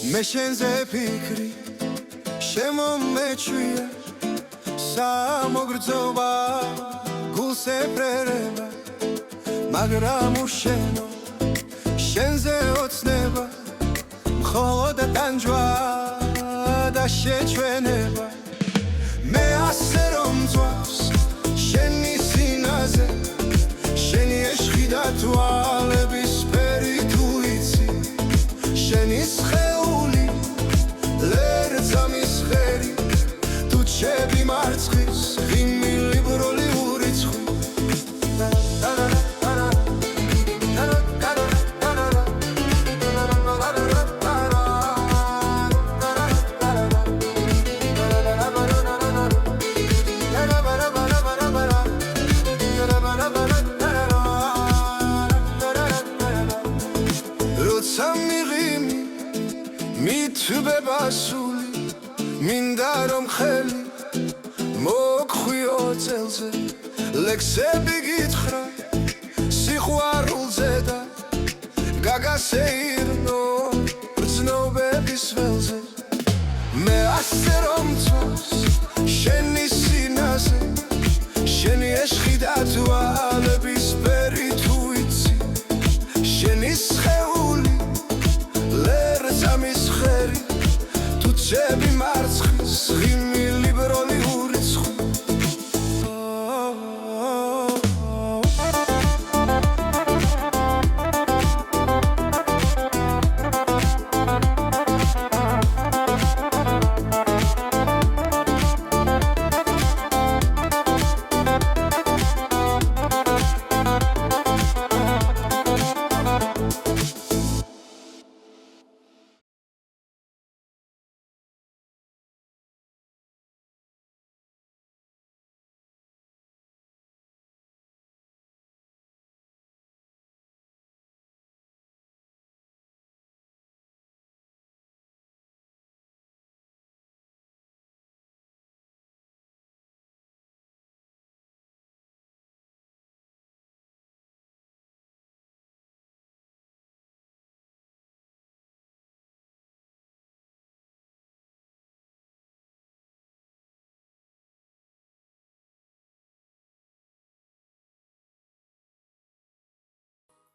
მე შენზე ფიქრი შემომეჩვია სამოგრძობა გულს ეფრერება მაგრამ უშენო შენზე ოცნება მხოლოდ ტანჯვა და შეჩვენება მე ასე რომ მწვავს შენი სინაზე შენი ეშხი და თვალების ფერი თუ იცი შენი სხეული ლერწამის ხერი თუ ჩები მარცხის ღიმილი ბროლი ურიცხი ბებასული მინდა რომ ხელი მოგხვიო წელზე ლექსები გითხრა სიყვარულზე და გაგასეირნო ბრძნობების ველზე მე ასე რომ მწვავს შენი სინაზე შენი ეშხი და თვალების ფერი თუ იცი შენი სხეული ლერწამის ხერი